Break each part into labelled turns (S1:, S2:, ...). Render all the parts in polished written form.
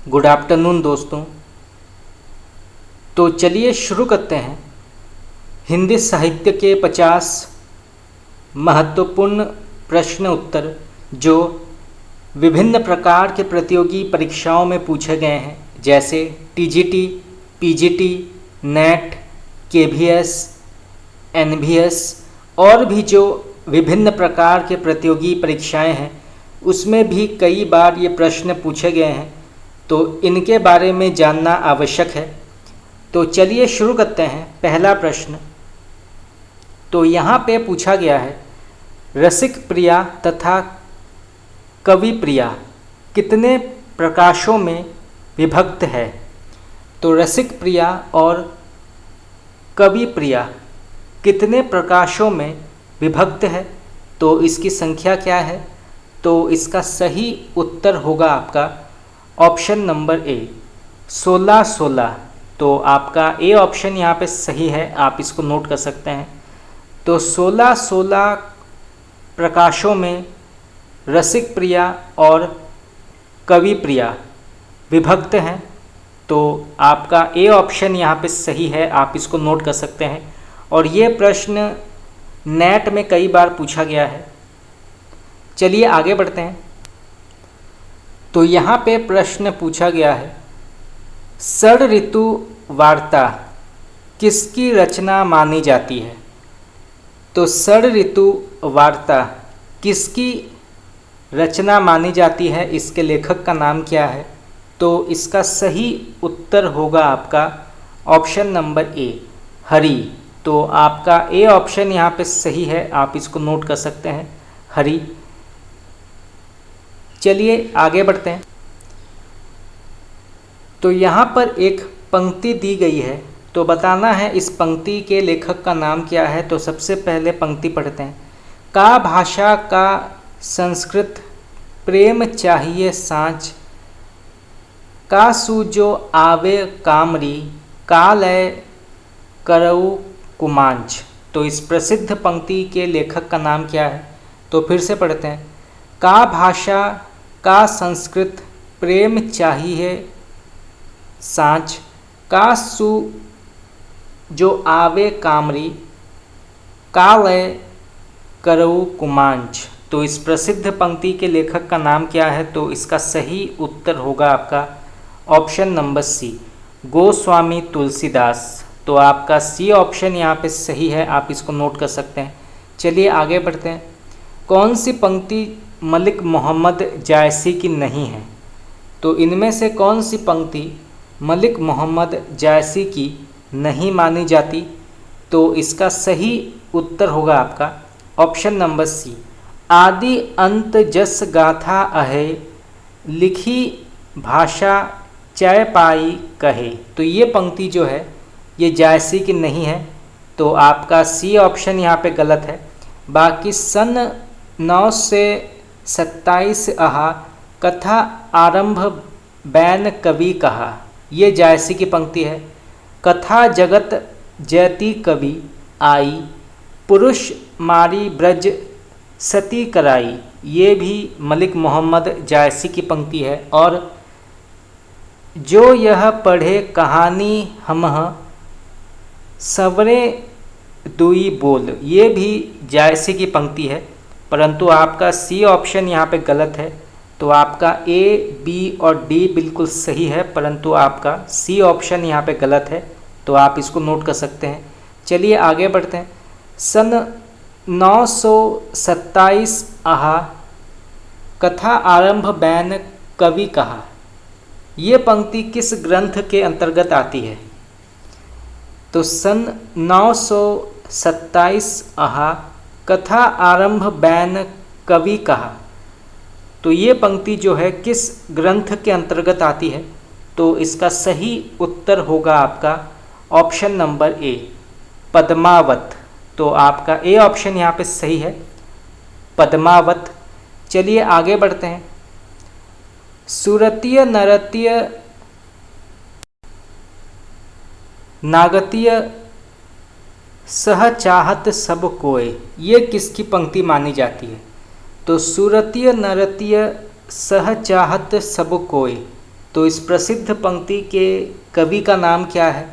S1: Good afternoon दोस्तों। तो चलिए शुरू करते हैं हिंदी साहित्य के 50 महत्वपूर्ण प्रश्न उत्तर जो विभिन्न प्रकार के प्रतियोगी परीक्षाओं में पूछे गए हैं, जैसे TGT, PGT, NET, KVS, NVS और भी जो विभिन्न प्रकार के प्रतियोगी परीक्षाएं हैं उसमें भी कई बार ये प्रश्न पूछे गए हैं, तो इनके बारे में जानना आवश्यक है। तो चलिए शुरू करते हैं। पहला प्रश्न तो यहाँ पे पूछा गया है, रसिक प्रिया तथा कवि प्रिया कितने प्रकाशों में विभक्त है। तो रसिक प्रिया और कवि प्रिया कितने प्रकाशों में विभक्त है, तो इसकी संख्या क्या है। तो इसका सही उत्तर होगा आपका ऑप्शन नंबर ए 16-16। तो आपका ए ऑप्शन यहाँ पे सही है, आप इसको नोट कर सकते हैं। तो 16-16 प्रकाशों में रसिक प्रिया और कवि प्रिया विभक्त हैं। तो आपका ए ऑप्शन यहाँ पे सही है, आप इसको नोट कर सकते हैं। और ये प्रश्न नेट में कई बार पूछा गया है। चलिए आगे बढ़ते हैं। तो यहाँ पे प्रश्न पूछा गया है, षड ऋतु वार्ता किसकी रचना मानी जाती है। तो षड ऋतु वार्ता किसकी रचना मानी जाती है, इसके लेखक का नाम क्या है। तो इसका सही उत्तर होगा आपका ऑप्शन नंबर ए हरि। तो आपका ए ऑप्शन यहाँ पे सही है, आप इसको नोट कर सकते हैं, हरि। चलिए आगे बढ़ते हैं। तो यहाँ पर एक पंक्ति दी गई है, तो बताना है इस पंक्ति के लेखक का नाम क्या है। तो सबसे पहले पंक्ति पढ़ते हैं, का भाषा का संस्कृत प्रेम चाहिए सांच, का सूजो आवे कामरी, का लय करऊ कुमांच। तो इस प्रसिद्ध पंक्ति के लेखक का नाम क्या है। तो फिर से पढ़ते हैं, का भाषा का संस्कृत प्रेम चाहिए सांच, का सु जो आवे कामरी, का लय करऊ कुमांच। तो इस प्रसिद्ध पंक्ति के लेखक का नाम क्या है। तो इसका सही उत्तर होगा आपका option number C Goswami Tulsidas. तो आपका सी ऑप्शन यहाँ पे सही है, आप इसको नोट कर सकते हैं। चलिए आगे बढ़ते हैं। कौन सी पंक्ति मलिक मोहम्मद जायसी की नहीं है। तो इनमें से कौन सी पंक्ति मलिक मोहम्मद जायसी की नहीं मानी जाती। तो इसका सही उत्तर होगा आपका ऑप्शन नंबर सी आदि अंत जस गाथा अहे, लिखी भाषा चय पाई कहे। तो ये पंक्ति जो है ये जायसी की नहीं है। तो आपका सी ऑप्शन यहाँ पे गलत है। बाकी सन 927 अहा, कथा आरंभ बैन कवि कहा, ये जायसी की पंक्ति है। कथा जगत जयति कवि आई, पुरुष मारी ब्रज सती कराई, ये भी मलिक मोहम्मद जायसी की पंक्ति है। और जो यह पढ़े कहानी हमह, सवरे दुई बोल, ये भी जायसी की पंक्ति है। परंतु आपका सी ऑप्शन यहाँ पे गलत है। तो आपका ए, बी और डी बिल्कुल सही है, परंतु आपका सी ऑप्शन यहाँ पे गलत है। तो आप इसको नोट कर सकते हैं। चलिए आगे बढ़ते हैं। सन 927 आहा, कथा आरंभ बैन कवि कहा, ये पंक्ति किस ग्रंथ के अंतर्गत आती है। तो सन 927 आहा, कथा आरंभ बैन कवि कहा, तो ये पंक्ति जो है किस ग्रंथ के अंतर्गत आती है। तो इसका सही उत्तर होगा आपका ऑप्शन नंबर ए पद्मावत। तो आपका ए ऑप्शन यहाँ पे सही है, पद्मावत। चलिए आगे बढ़ते हैं। सुरतीय नरतीय नागतीय सह चाहत सब कोय, ये किसकी पंक्ति मानी जाती है। तो सुरतीय नरतीय सह चाहत सब कोय, तो इस प्रसिद्ध पंक्ति के कवि का नाम क्या है?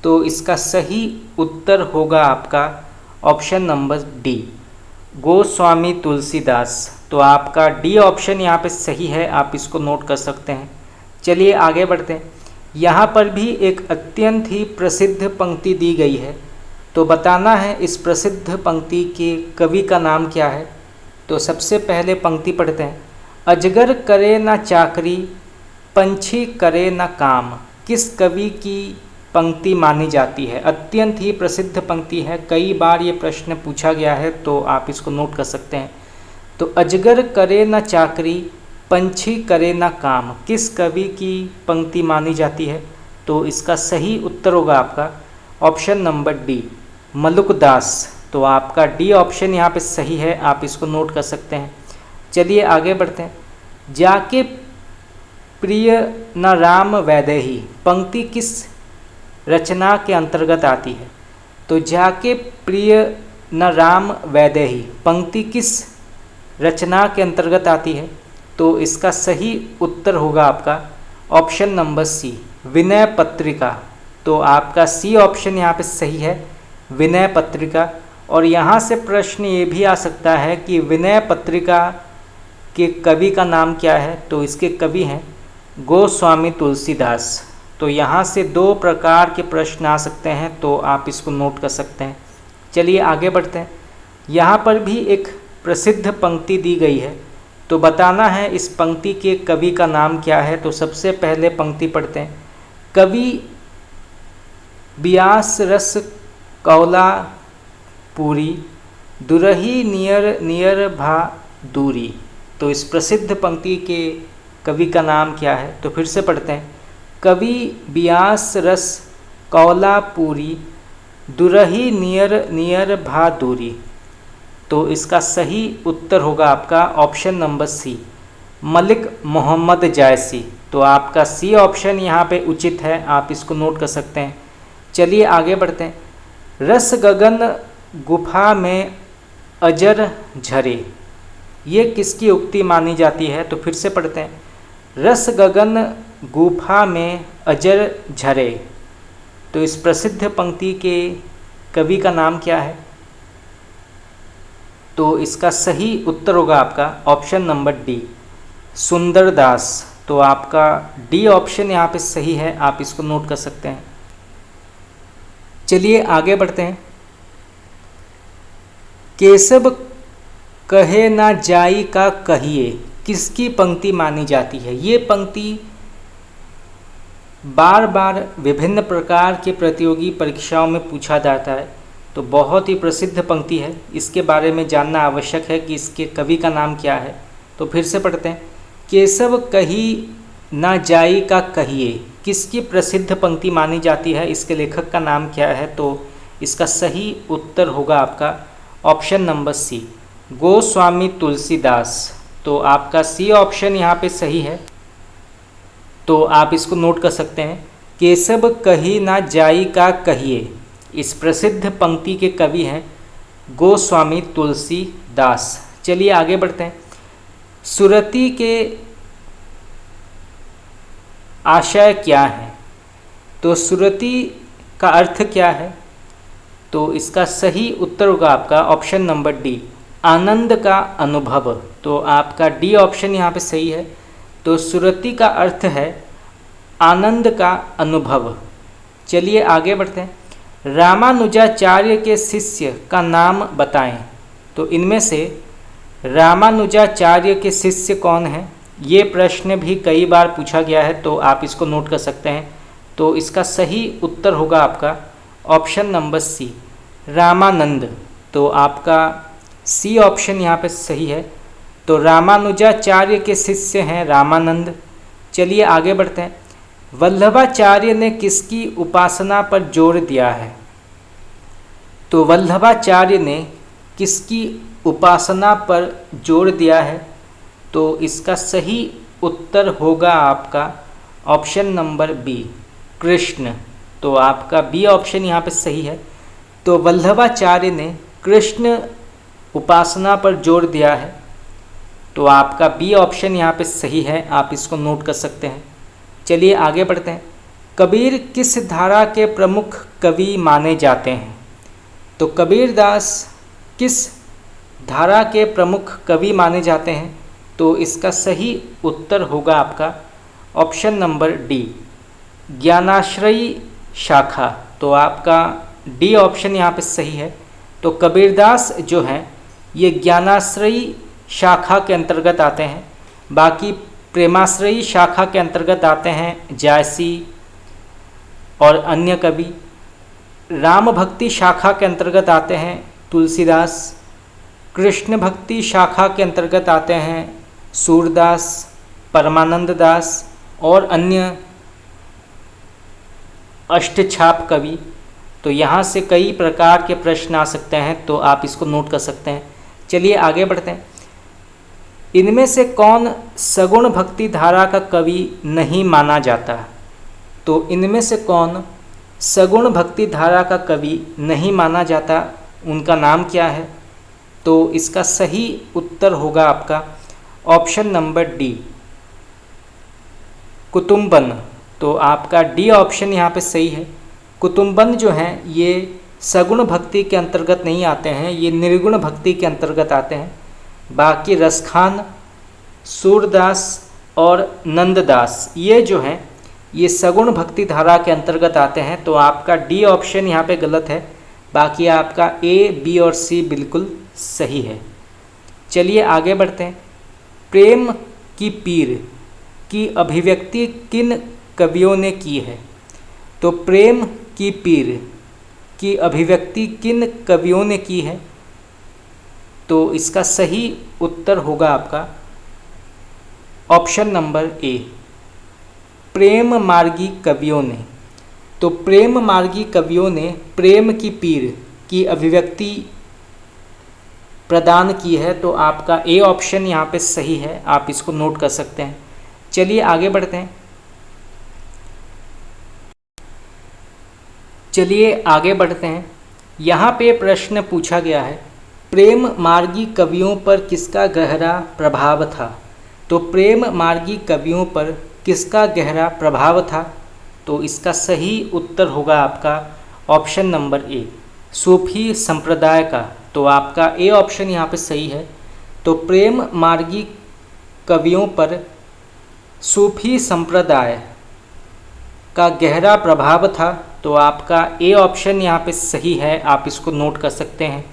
S1: तो इसका सही उत्तर होगा आपका option number D, Goswami Tulsidas. तो आपका डी ऑप्शन यहाँ पे सही है, आप इसको नोट कर सकते हैं। चलिए आगे बढ़ते हैं। यहाँ पर भी एक अत्यंत ही प्रसिद्ध पंक्ति दी गई है, तो बताना है इस प्रसिद्ध पंक्ति के कवि का नाम क्या है। तो सबसे पहले पंक्ति पढ़ते हैं। अजगर करे ना चाकरी, पंछी करे ना काम, किस कवि की पंक्ति मानी जाती है? अत्यंत ही प्रसिद्ध पंक्ति है, कई बार ये प्रश्न पूछा गया है, तो आप इसको नोट कर सकते हैं। तो अजगर करे ना चाकरी, पंछी करे ना काम, किस कवि की पंक्ति मानी जाती है? तो इसका सही उत्तर होगा आपका ऑप्शन नंबर डी, मलुकदास। तो आपका डी ऑप्शन यहाँ पे सही है, आप इसको नोट कर सकते हैं। चलिए आगे बढ़ते हैं। जाके प्रिय न राम वैदेही, पंक्ति किस रचना के अंतर्गत आती है? तो जाके प्रिय न राम वैदेही पंक्ति किस रचना के अंतर्गत आती है? तो इसका सही उत्तर होगा आपका ऑप्शन नंबर सी, विनय पत्रिका। तो आपका सी ऑप्शन यहाँ पे सही है, विनय पत्रिका। और यहाँ से प्रश्न ये भी आ सकता है कि विनय पत्रिका के कवि का नाम क्या है? तो इसके कवि हैं गोस्वामी तुलसीदास। तो यहाँ से दो प्रकार के प्रश्न आ सकते हैं, तो आप इसको नोट कर सकते हैं। चलिए आगे बढ़ते हैं। यहाँ पर भी एक प्रसिद्ध पंक्ति दी गई है, तो बताना है इस पंक्ति के कवि का नाम क्या है। तो सबसे पहले पंक्ति पढ़ते हैं। कवि बियास रस कौला पूरी, दुरही नियर नियर भा दूरी। तो इस प्रसिद्ध पंक्ति के कवि का नाम क्या है? तो फिर से पढ़ते हैं। कवि बियास रस कौला पूरी, दुरही नियर नियर भा दूरी। तो इसका सही उत्तर होगा आपका option number C, Malik Muhammad Jayasi. तो आपका सी ऑप्शन यहाँ पे उचित है, आप इसको नोट कर सकते हैं। चलिए आगे बढ़ते हैं। रस गगन गुफा में अजर झरे, ये किसकी उक्ति मानी जाती है? तो फिर से पढ़ते हैं। रस गगन गुफा में अजर झरे, तो इस प्रसिद्ध पंक्ति के कवि का नाम क्या है? तो इसका सही उत्तर होगा आपका ऑप्शन नंबर डी, सुंदरदास। तो आपका डी ऑप्शन यहाँ पे सही है, आप इसको नोट कर सकते हैं। चलिए आगे बढ़ते हैं। केशव कहे ना जाई का कहिए, किसकी पंक्ति मानी जाती है? ये पंक्ति बार बार विभिन्न प्रकार के प्रतियोगी परीक्षाओं में पूछा जाता है, तो बहुत ही प्रसिद्ध पंक्ति है, इसके बारे में जानना आवश्यक है कि इसके कवि का नाम क्या है। तो फिर से पढ़ते हैं। केशव कही ना जाई का कहिए, किसकी प्रसिद्ध पंक्ति मानी जाती है? इसके लेखक का नाम क्या है? तो इसका सही उत्तर होगा आपका option number C, Goswami Tulsidas. तो आपका सी ऑप्शन यहाँ पे सही है, तो आप इसको नोट कर सकते हैं। केशव कही ना जाई का कहिए, इस प्रसिद्ध पंक्ति के कवि हैं गोस्वामी तुलसीदास। चलिए आगे बढ़ते हैं। सुरति के आशय क्या है? तो सुरति का अर्थ क्या है? तो इसका सही उत्तर होगा आपका ऑप्शन नंबर डी, आनंद का अनुभव। तो आपका डी ऑप्शन यहाँ पे सही है। तो सुरति का अर्थ है आनंद का अनुभव। चलिए आगे बढ़ते हैं। रामानुजाचार्य के शिष्य का नाम बताएं। तो इनमें से रामानुजाचार्य के शिष्य कौन हैं? ये प्रश्न भी कई बार पूछा गया है, तो आप इसको नोट कर सकते हैं। तो इसका सही उत्तर होगा आपका ऑप्शन नंबर सी, रामानंद। तो आपका सी ऑप्शन यहाँ पे सही है। तो रामानुजाचार्य के शिष्य हैं रामानंद। चलिए आगे बढ़ते हैं। वल्लभाचार्य ने किसकी उपासना पर जोर दिया है? तो वल्लभाचार्य ने किसकी उपासना पर जोर दिया है? तो इसका सही उत्तर होगा आपका ऑप्शन नंबर बी, कृष्ण। तो आपका बी ऑप्शन यहाँ पे सही है। तो वल्लभाचार्य ने कृष्ण उपासना पर जोर दिया है, तो आपका बी ऑप्शन यहाँ पे सही है, आप इसको नोट कर सकते हैं। चलिए आगे बढ़ते हैं। कबीर किस धारा के प्रमुख कवि माने जाते हैं? तो कबीरदास किस धारा के प्रमुख कवि माने जाते हैं? तो इसका सही उत्तर होगा आपका ऑप्शन नंबर डी, ज्ञानाश्रयी शाखा। तो आपका डी ऑप्शन यहाँ पे सही है। तो कबीरदास जो हैं ये ज्ञानाश्रयी शाखा के अंतर्गत आते हैं। बाकी प्रेमाश्रयी शाखा के अंतर्गत आते हैं जायसी और अन्य कवि। राम भक्ति शाखा के अंतर्गत आते हैं तुलसीदास। कृष्ण भक्ति शाखा के अंतर्गत आते हैं सूरदास, परमानंद दास और अन्य अष्टछाप कवि। तो यहाँ से कई प्रकार के प्रश्न आ सकते हैं, तो आप इसको नोट कर सकते हैं। चलिए आगे बढ़ते हैं। इनमें से कौन सगुण भक्ति धारा का कवि नहीं माना जाता? तो इनमें से कौन सगुण भक्ति धारा का कवि नहीं माना जाता, उनका नाम क्या है? तो इसका सही उत्तर होगा आपका ऑप्शन नंबर डी, कुतुम्बन। तो आपका डी ऑप्शन यहाँ पे सही है। कुतुम्बन जो हैं ये सगुण भक्ति के अंतर्गत नहीं आते हैं, ये निर्गुण भक्ति के अंतर्गत आते हैं। बाकी रसखान, सूरदास और नंददास ये जो हैं ये सगुण भक्ति धारा के अंतर्गत आते हैं। तो आपका डी ऑप्शन यहाँ पे गलत है। बाकी आपका ए, बी और सी बिल्कुल सही है। चलिए आगे बढ़ते हैं। प्रेम की पीर की अभिव्यक्ति किन कवियों ने की है? तो प्रेम की पीर की अभिव्यक्ति किन कवियों ने की है? तो इसका सही उत्तर होगा आपका ऑप्शन नंबर ए, प्रेम मार्गी कवियों ने। तो प्रेम मार्गी कवियों ने प्रेम की पीर की अभिव्यक्ति प्रदान की है। तो आपका ए ऑप्शन यहाँ पे सही है, आप इसको नोट कर सकते हैं। चलिए आगे बढ़ते हैं। यहाँ पे प्रश्न पूछा गया है, प्रेम मार्गी कवियों पर किसका गहरा प्रभाव था? तो प्रेम मार्गी कवियों पर किसका गहरा प्रभाव था? तो इसका सही उत्तर होगा आपका ऑप्शन नंबर ए, सूफी संप्रदाय का। तो आपका ए ऑप्शन यहाँ पे सही है। तो प्रेम मार्गी कवियों पर सूफी संप्रदाय का गहरा प्रभाव था। तो आपका ए ऑप्शन यहाँ पे सही है, आप इसको नोट कर सकते हैं।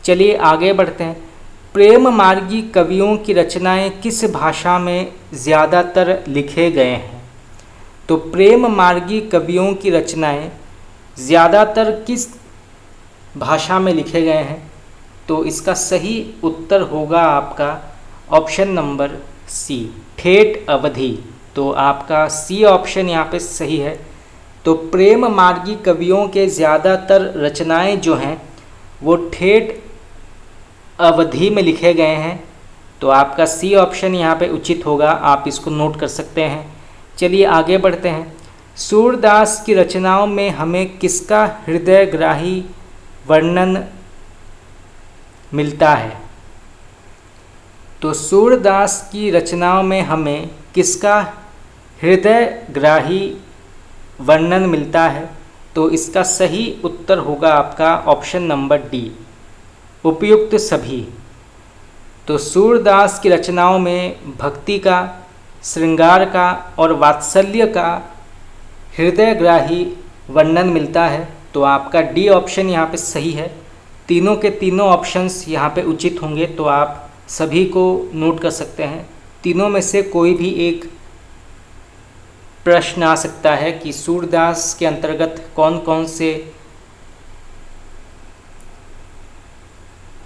S1: चलिए आगे बढ़ते हैं। प्रेम मार्गी कवियों की रचनाएं किस भाषा में ज़्यादातर लिखे गए हैं? तो प्रेम मार्गी कवियों की रचनाएं ज़्यादातर किस भाषा में लिखे गए हैं? तो इसका सही उत्तर होगा आपका ऑप्शन नंबर सी, ठेठ अवधी। तो आपका सी ऑप्शन यहाँ पे सही है। तो प्रेम मार्गी कवियों के ज़्यादातर रचनाएं जो हैं वो ठेठ अवधि में लिखे गए हैं। तो आपका सी ऑप्शन यहाँ पे उचित होगा, आप इसको नोट कर सकते हैं। चलिए आगे बढ़ते हैं। सूरदास की रचनाओं में हमें किसका हृदयग्राही वर्णन मिलता है? तो सूरदास की रचनाओं में हमें किसका हृदयग्राही वर्णन मिलता है? तो इसका सही उत्तर होगा आपका ऑप्शन नंबर डी, उपयुक्त सभी। तो सूरदास की रचनाओं में भक्ति का, श्रृंगार का और वात्सल्य का हृदयग्राही वर्णन मिलता है। तो आपका डी ऑप्शन यहाँ पे सही है। तीनों के तीनों ऑप्शंस यहाँ पे उचित होंगे, तो आप सभी को नोट कर सकते हैं। तीनों में से कोई भी एक प्रश्न आ सकता है कि सूरदास के अंतर्गत कौन कौन से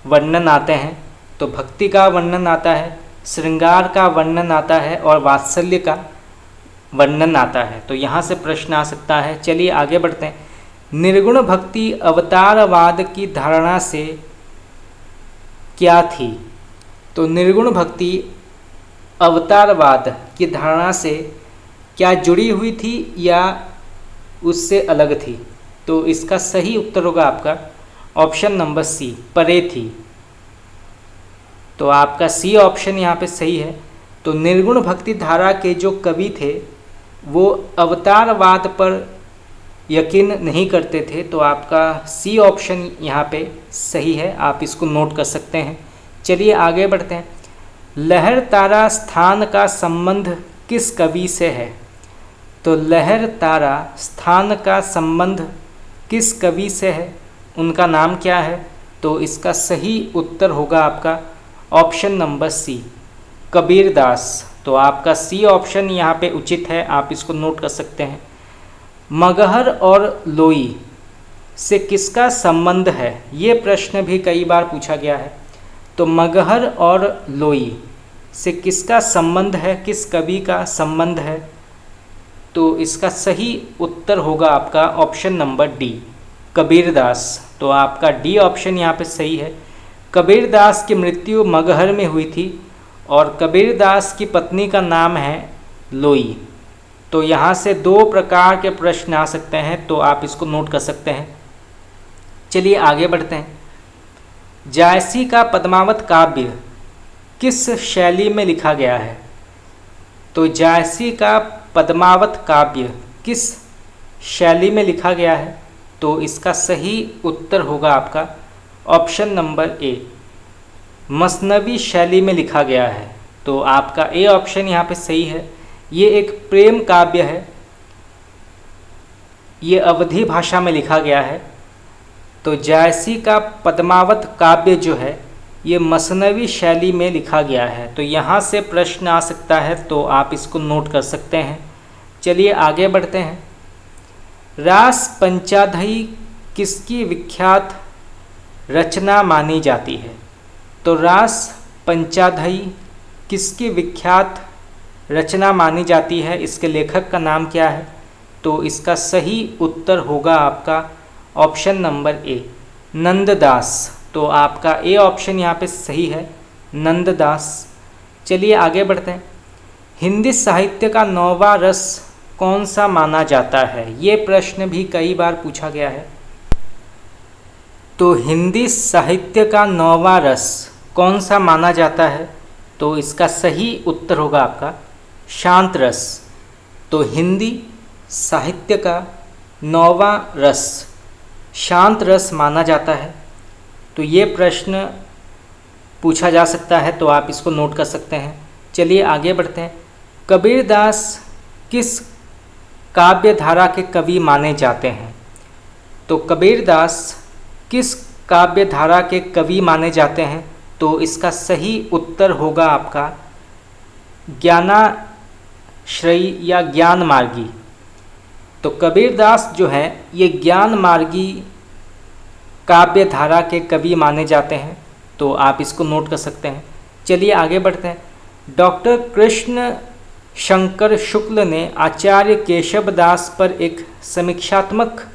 S1: वर्णन आते हैं। तो भक्ति का वर्णन आता है, श्रृंगार का वर्णन आता है और वात्सल्य का वर्णन आता है। तो यहाँ से प्रश्न आ सकता है। चलिए आगे बढ़ते हैं। निर्गुण भक्ति अवतारवाद की धारणा से क्या थी? तो निर्गुण भक्ति अवतारवाद की धारणा से क्या जुड़ी हुई थी या उससे अलग थी? तो इसका सही उत्तर होगा आपका ऑप्शन नंबर सी, परे थी। तो आपका सी ऑप्शन यहाँ पे सही है। तो निर्गुण भक्ति धारा के जो कवि थे वो अवतारवाद पर यकीन नहीं करते थे। तो आपका सी ऑप्शन यहाँ पे सही है, आप इसको नोट कर सकते हैं। चलिए आगे बढ़ते हैं। लहर तारा स्थान का संबंध किस कवि से है? तो लहर तारा स्थान का संबंध किस कवि से है, उनका नाम क्या है? तो इसका सही उत्तर होगा आपका ऑप्शन नंबर सी, कबीरदास। तो आपका सी ऑप्शन यहाँ पे उचित है, आप इसको नोट कर सकते हैं। मगहर और लोई से किसका संबंध है? ये प्रश्न भी कई बार पूछा गया है। तो मगहर और लोई से किसका संबंध है, किस कवि का संबंध है? तो इसका सही उत्तर होगा आपका ऑप्शन नंबर डी, कबीरदास। तो आपका डी ऑप्शन यहाँ पे सही है। कबीरदास की मृत्यु मगहर में हुई थी और कबीरदास की पत्नी का नाम है लोई। तो यहाँ से दो प्रकार के प्रश्न आ सकते हैं, तो आप इसको नोट कर सकते हैं। चलिए आगे बढ़ते हैं। जायसी का पद्मावत काव्य किस शैली में लिखा गया है? तो जायसी का पद्मावत काव्य किस शैली में लिखा गया है? तो इसका सही उत्तर होगा आपका ऑप्शन नंबर ए, मसनवी शैली में लिखा गया है। तो आपका ए ऑप्शन यहाँ पे सही है। ये एक प्रेम काव्य है, ये अवधी भाषा में लिखा गया है। तो जायसी का पद्मावत काव्य जो है ये मसनवी शैली में लिखा गया है। तो यहाँ से प्रश्न आ सकता है, तो आप इसको नोट कर सकते हैं। चलिए आगे बढ़ते हैं। रास पंचाध्यायी किसकी विख्यात रचना मानी जाती है? तो रास पंचाध्यायी किसकी विख्यात रचना मानी जाती है, इसके लेखक का नाम क्या है? तो इसका सही उत्तर होगा आपका ऑप्शन नंबर ए, नंददास। तो आपका ए ऑप्शन यहाँ पे सही है, नंददास। चलिए आगे बढ़ते हैं। हिंदी साहित्य का नौवा रस कौन सा माना जाता है? ये प्रश्न भी कई बार पूछा गया है। तो हिंदी साहित्य का नौवा रस कौन सा माना जाता है? तो इसका सही उत्तर होगा आपका शांत रस। तो हिंदी साहित्य का नौवा रस शांत रस माना जाता है। तो ये प्रश्न पूछा जा सकता है, तो आप इसको नोट कर सकते हैं। चलिए आगे बढ़ते हैं। कबीरदास किस काव्य धारा के कवि माने जाते हैं? तो कबीरदास किस काव्य धारा के कवि माने जाते हैं? तो इसका सही उत्तर होगा आपका ज्ञानाश्रयी या ज्ञान मार्गी। तो कबीरदास जो है ये ज्ञान मार्गी काव्य धारा के कवि माने जाते हैं। तो आप इसको नोट कर सकते हैं। चलिए आगे बढ़ते हैं। डॉक्टर कृष्ण शंकर शुक्ल ने आचार्य केशव दास पर एक समीक्षात्मक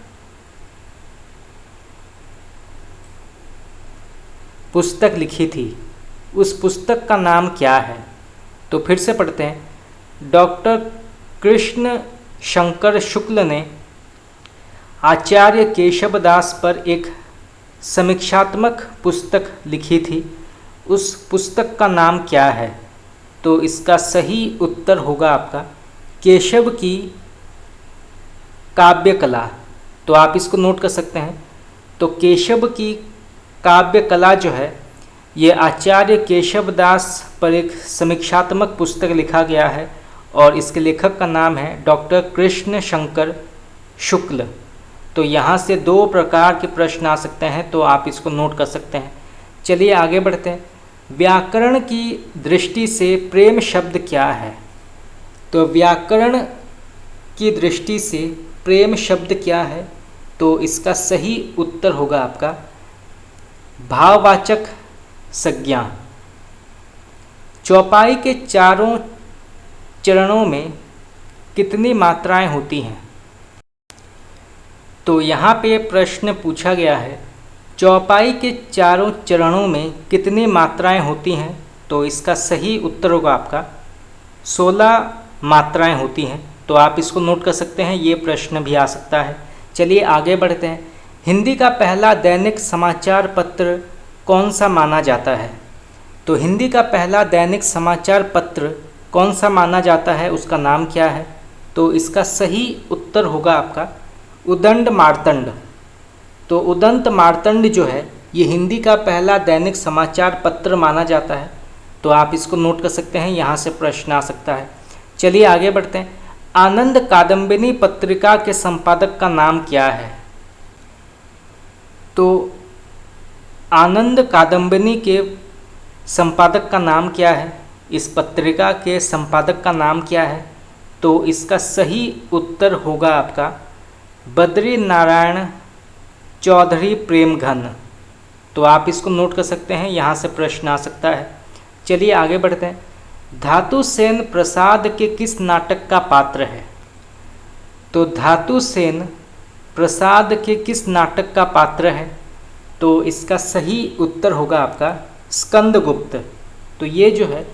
S1: पुस्तक लिखी थी, उस पुस्तक का नाम क्या है? तो फिर से पढ़ते हैं। डॉक्टर कृष्ण शंकर शुक्ल ने आचार्य केशव दास पर एक समीक्षात्मक पुस्तक लिखी थी, उस पुस्तक का नाम क्या है? तो इसका सही उत्तर होगा आपका केशव की काव्य कला। तो आप इसको नोट कर सकते हैं। तो केशव की काव्य कला जो है ये आचार्य केशव दास पर एक समीक्षात्मक पुस्तक लिखा गया है और इसके लेखक का नाम है डॉक्टर कृष्ण शंकर शुक्ल। तो यहाँ से दो प्रकार के प्रश्न आ सकते हैं, तो आप इसको नोट कर सकते हैं। चलिए आगे बढ़ते हैं। व्याकरण की दृष्टि से प्रेम शब्द क्या है? तो व्याकरण की दृष्टि से प्रेम शब्द क्या है? तो इसका सही उत्तर होगा आपका भाववाचक संज्ञा। चौपाई के चारों चरणों में कितनी मात्राएं होती हैं? तो यहाँ पे प्रश्न पूछा गया है चौपाई के चारों चरणों में कितनी मात्राएं होती हैं? तो इसका सही उत्तर होगा आपका 16 मात्राएं होती हैं। तो आप इसको नोट कर सकते हैं, ये प्रश्न भी आ सकता है। चलिए आगे बढ़ते हैं। हिंदी का पहला दैनिक समाचार पत्र कौन सा माना जाता है? तो हिंदी का पहला दैनिक समाचार पत्र कौन सा माना जाता है, उसका नाम क्या है? तो इसका सही उत्तर होगा आपका उदंड मार्तंड। तो उदंत मार्तंड जो है ये हिंदी का पहला दैनिक समाचार पत्र माना जाता है। तो आप इसको नोट कर सकते हैं, यहाँ से प्रश्न आ सकता है। चलिए आगे बढ़ते हैं। आनंद कादम्बिनी पत्रिका के संपादक का नाम क्या है? तो आनंद कादम्बिनी के संपादक का नाम क्या है? इस पत्रिका के संपादक का नाम क्या है? तो इसका सही उत्तर होगा आपका बद्री नारायण चौधरी प्रेमघन। तो आप इसको नोट कर सकते हैं, यहाँ से प्रश्न आ सकता है। चलिए आगे बढ़ते हैं। धातुसेन प्रसाद के किस नाटक का पात्र है? तो धातुसेन प्रसाद के किस नाटक का पात्र है? तो इसका सही उत्तर होगा आपका स्कंदगुप्त। तो ये जो है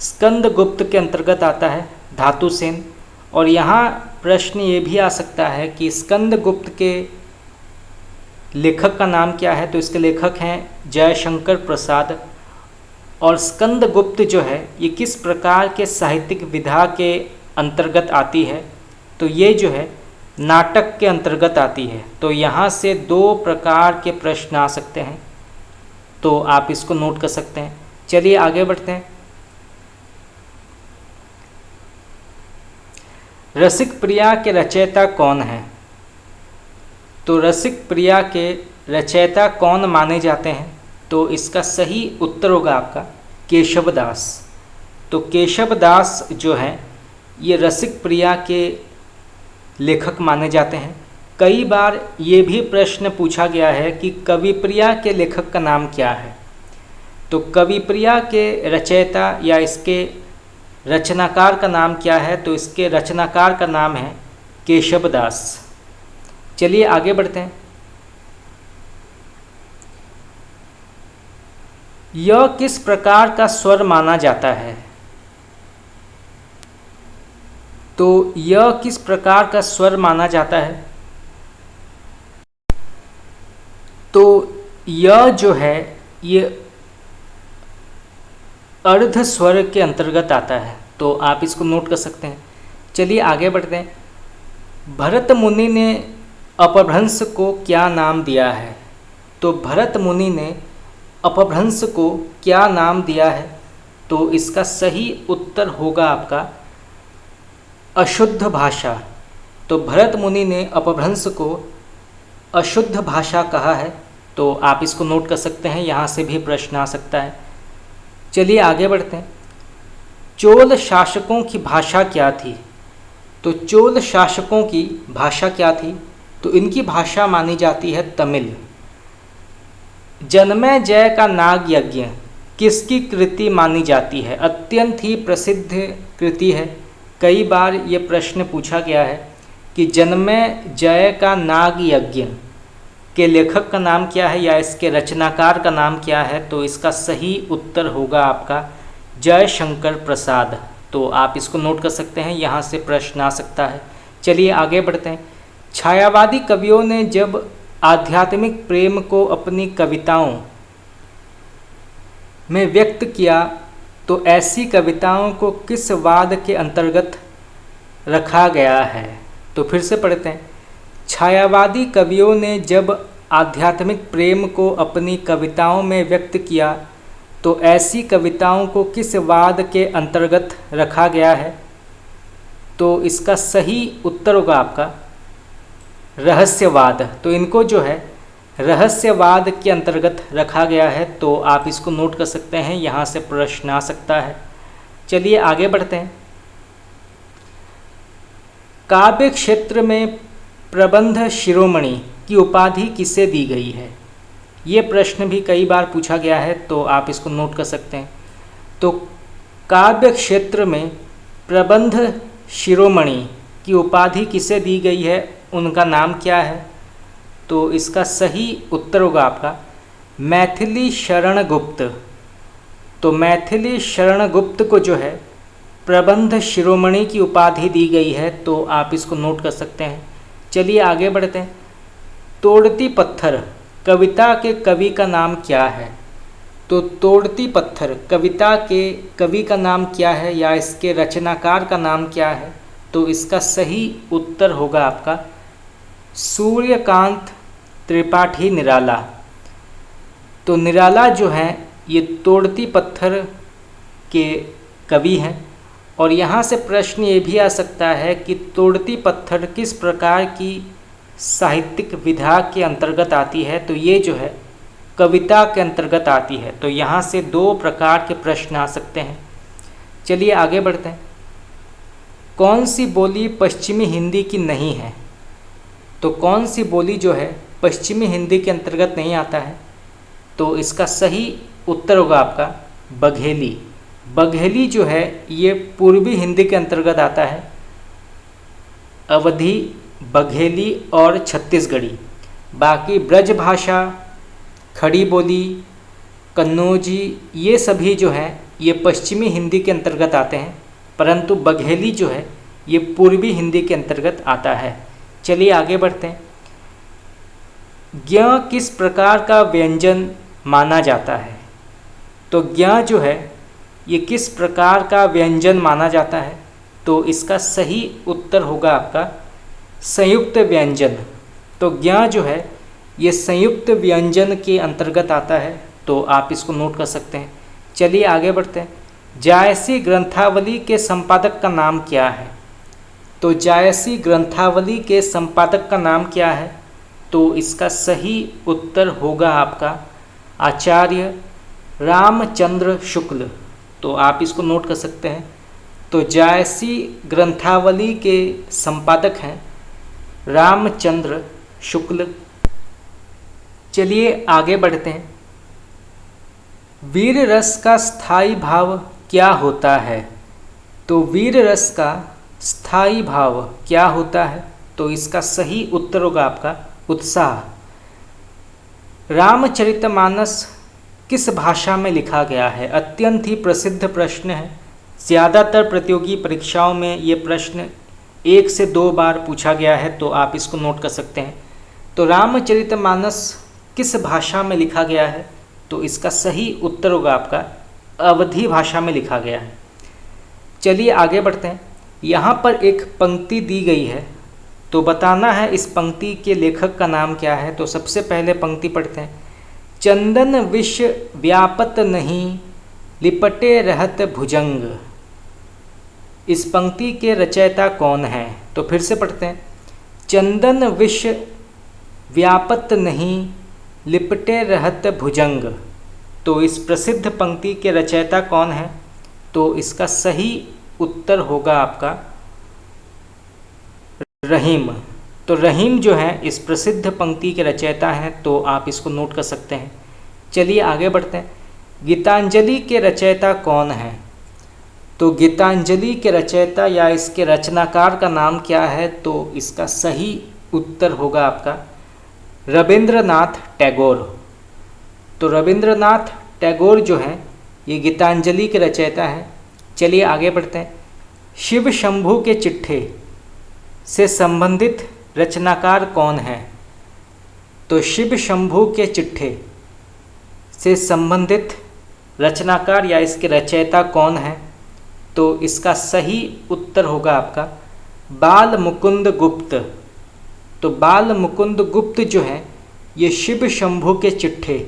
S1: स्कंदगुप्त के अंतर्गत आता है धातुसेन। और यहाँ प्रश्न ये भी आ सकता है कि स्कंदगुप्त के लेखक का नाम क्या है? तो इसके लेखक हैं जयशंकर प्रसाद। और स्कंदगुप्त जो है ये किस प्रकार के साहित्यिक विधा के अंतर्गत आती है? तो ये जो है नाटक के अंतर्गत आती है। तो यहाँ से दो प्रकार के प्रश्न आ सकते हैं, तो आप इसको नोट कर सकते हैं। चलिए आगे बढ़ते हैं। रसिक प्रिया के रचयिता कौन है? तो रसिक प्रिया के रचयिता कौन माने जाते हैं? तो इसका सही उत्तर होगा आपका केशवदास। तो केशवदास जो हैं ये रसिक प्रिया के लेखक माने जाते हैं। कई बार ये भी प्रश्न पूछा गया है कि कविप्रिया के लेखक का नाम क्या है? तो कविप्रिया के रचयिता या इसके रचनाकार का नाम क्या है? तो इसके रचनाकार का नाम है केशवदास। चलिए आगे बढ़ते हैं। यह किस प्रकार का स्वर माना जाता है? तो यह किस प्रकार का स्वर माना जाता है? तो यह जो है ये अर्ध स्वर के अंतर्गत आता है। तो आप इसको नोट कर सकते हैं। चलिए आगे बढ़ते हैं। भरत मुनि ने अपभ्रंश को क्या नाम दिया है? तो भरत मुनि ने अपभ्रंश को क्या नाम दिया है? तो इसका सही उत्तर होगा आपका अशुद्ध भाषा। तो भरत मुनि ने अपभ्रंश को अशुद्ध भाषा कहा है। तो आप इसको नोट कर सकते हैं, यहाँ से भी प्रश्न आ सकता है। चलिए आगे बढ़ते हैं। चोल शासकों की भाषा क्या थी? तो चोल शासकों की भाषा क्या थी? तो इनकी भाषा मानी जाती है तमिल। जन्मेजय का नाग यज्ञ किसकी कृति मानी जाती है? अत्यंत ही प्रसिद्ध कृति है। कई बार ये प्रश्न पूछा गया है कि जन्मेजय का नाग यज्ञ के लेखक का नाम क्या है या इसके रचनाकार का नाम क्या है? तो इसका सही उत्तर होगा आपका जयशंकर प्रसाद। तो आप इसको नोट कर सकते हैं, यहाँ से प्रश्न आ सकता है। चलिए आगे बढ़ते हैं। छायावादी कवियों ने जब आध्यात्मिक प्रेम को अपनी कविताओं में व्यक्त किया तो ऐसी कविताओं को किस वाद के अंतर्गत रखा गया है? तो फिर से पढ़ते हैं। छायावादी कवियों ने जब आध्यात्मिक प्रेम को अपनी कविताओं में व्यक्त किया तो ऐसी कविताओं को किस वाद के अंतर्गत रखा गया है? तो इसका सही उत्तर होगा आपका रहस्यवाद। तो इनको जो है रहस्यवाद के अंतर्गत रखा गया है। तो आप इसको नोट कर सकते हैं, यहाँ से प्रश्न आ सकता है। चलिए आगे बढ़ते हैं। काव्य क्षेत्र में प्रबंध शिरोमणि की उपाधि किसे दी गई है? ये प्रश्न भी कई बार पूछा गया है, तो आप इसको नोट कर सकते हैं। तो काव्य क्षेत्र में प्रबंध शिरोमणि की उपाधि किसे दी गई है, उनका नाम क्या है? तो इसका सही उत्तर होगा आपका मैथिली शरण गुप्त। तो मैथिली शरण गुप्त को जो है प्रबंध शिरोमणि की उपाधि दी गई है। तो आप इसको नोट कर सकते हैं। चलिए आगे बढ़ते हैं। तोड़ती पत्थर कविता के कवि का नाम क्या है? तो तोड़ती पत्थर कविता के कवि का नाम क्या है या इसके रचनाकार का नाम क्या है? तो इसका सही उत्तर होगा आपका सूर्यकांत त्रिपाठी निराला। तो निराला जो है ये तोड़ती पत्थर के कवि हैं। और यहाँ से प्रश्न ये भी आ सकता है कि तोड़ती पत्थर किस प्रकार की साहित्यिक विधा के अंतर्गत आती है। तो ये जो है कविता के अंतर्गत आती है। तो यहाँ से दो प्रकार के प्रश्न आ सकते हैं। चलिए आगे बढ़ते हैं। कौन सी बोली पश्चिमी हिंदी की नहीं है? तो कौन सी बोली जो है पश्चिमी हिंदी के अंतर्गत नहीं आता है? तो इसका सही उत्तर होगा आपका बघेली। बघेली जो है ये पूर्वी हिंदी के अंतर्गत आता है। अवधी, बघेली और छत्तीसगढ़ी। बाकी ब्रज भाषा, खड़ी बोली, कन्नौजी, ये सभी जो हैं ये पश्चिमी हिंदी के अंतर्गत आते हैं, परंतु बघेली जो है ये पूर्वी हिंदी के अंतर्गत आता है। चलिए आगे बढ़ते हैं। ज्ञ किस प्रकार का व्यंजन माना जाता है? तो ज्ञ जो है ये किस प्रकार का व्यंजन माना जाता है? तो इसका सही उत्तर होगा आपका संयुक्त व्यंजन। तो ज्ञ जो है ये संयुक्त व्यंजन के अंतर्गत आता है। तो आप इसको नोट कर सकते हैं। चलिए आगे बढ़ते हैं। जायसी ग्रंथावली के संपादक का नाम क्या है? तो जायसी ग्रंथावली के संपादक का नाम क्या है? तो इसका सही उत्तर होगा आपका आचार्य रामचंद्र शुक्ल। तो आप इसको नोट कर सकते हैं। तो जायसी ग्रंथावली के संपादक हैं रामचंद्र शुक्ल। चलिए आगे बढ़ते हैं। वीर रस का स्थायी भाव क्या होता है? तो वीर रस का स्थायी भाव क्या होता है? तो इसका सही उत्तर होगा आपका उत्साह। रामचरितमानस किस भाषा में लिखा गया है? अत्यंत ही प्रसिद्ध प्रश्न है। ज़्यादातर प्रतियोगी परीक्षाओं में ये प्रश्न 1 से 2 बार पूछा गया है। तो आप इसको नोट कर सकते हैं। तो रामचरितमानस किस भाषा में लिखा गया है? तो इसका सही उत्तर होगा आपका अवधी भाषा में लिखा गया है। चलिए आगे बढ़ते हैं। यहाँ पर एक पंक्ति दी गई है, तो बताना है इस पंक्ति के लेखक का नाम क्या है। तो सबसे पहले पंक्ति पढ़ते हैं। चंदन विष व्यापत नहीं, लिपटे रहत भुजंग। इस पंक्ति के रचयिता कौन है? तो फिर से पढ़ते हैं। चंदन विष व्यापत नहीं, लिपटे रहत भुजंग। तो इस प्रसिद्ध पंक्ति के रचयिता कौन है? तो इसका सही उत्तर होगा आपका रहीम। तो रहीम जो है इस प्रसिद्ध पंक्ति के रचयिता हैं। तो आप इसको नोट कर सकते हैं। चलिए आगे बढ़ते हैं। गीतांजलि के रचयिता कौन है? तो गीतांजलि के रचयिता या इसके रचनाकार का नाम क्या है? तो इसका सही उत्तर होगा आपका रविंद्रनाथ टैगोर। तो रविंद्रनाथ टैगोर जो हैं ये गीतांजलि के रचयिता हैं। चलिए आगे बढ़ते हैं। शिव शंभू के चिट्ठे से संबंधित रचनाकार कौन है? तो शिव शंभू के चिट्ठे से संबंधित रचनाकार या इसके रचयिता कौन है? तो इसका सही उत्तर होगा आपका बाल मुकुंद गुप्त। तो बाल मुकुंद गुप्त जो है ये शिव शंभू के चिट्ठे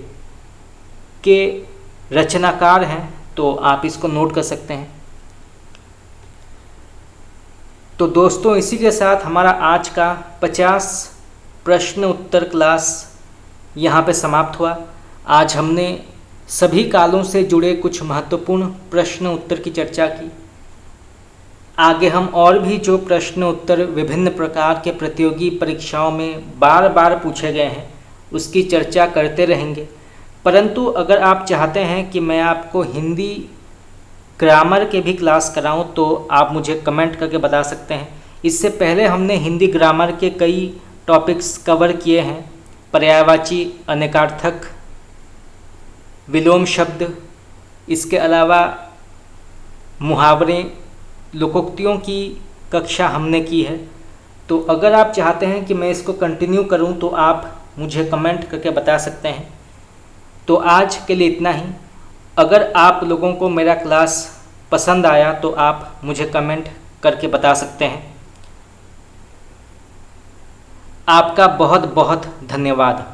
S1: के रचनाकार हैं। तो आप इसको नोट कर सकते हैं। तो दोस्तों इसी के साथ हमारा आज का 50 प्रश्न उत्तर क्लास यहाँ पे समाप्त हुआ। आज हमने सभी कालों से जुड़े कुछ महत्वपूर्ण प्रश्न उत्तर की चर्चा की। आगे हम और भी जो प्रश्न उत्तर विभिन्न प्रकार के प्रतियोगी परीक्षाओं में बार बार पूछे गए हैं उसकी चर्चा करते रहेंगे। परंतु अगर आप चाहते हैं कि मैं आपको हिंदी ग्रामर के भी क्लास कराऊं तो आप मुझे कमेंट करके बता सकते हैं। इससे पहले हमने हिंदी ग्रामर के कई टॉपिक्स कवर किए हैं। पर्यायवाची, अनेकार्थक, विलोम शब्द, इसके अलावा मुहावरे, लोकोक्तियों की कक्षा हमने की है। तो अगर आप चाहते हैं कि मैं इसको कंटिन्यू करूं तो आप मुझे कमेंट करके बता सकते हैं। तो आज के लिए इतना ही। अगर आप लोगों को मेरा क्लास पसंद आया तो आप मुझे कमेंट करके बता सकते हैं। आपका बहुत बहुत धन्यवाद।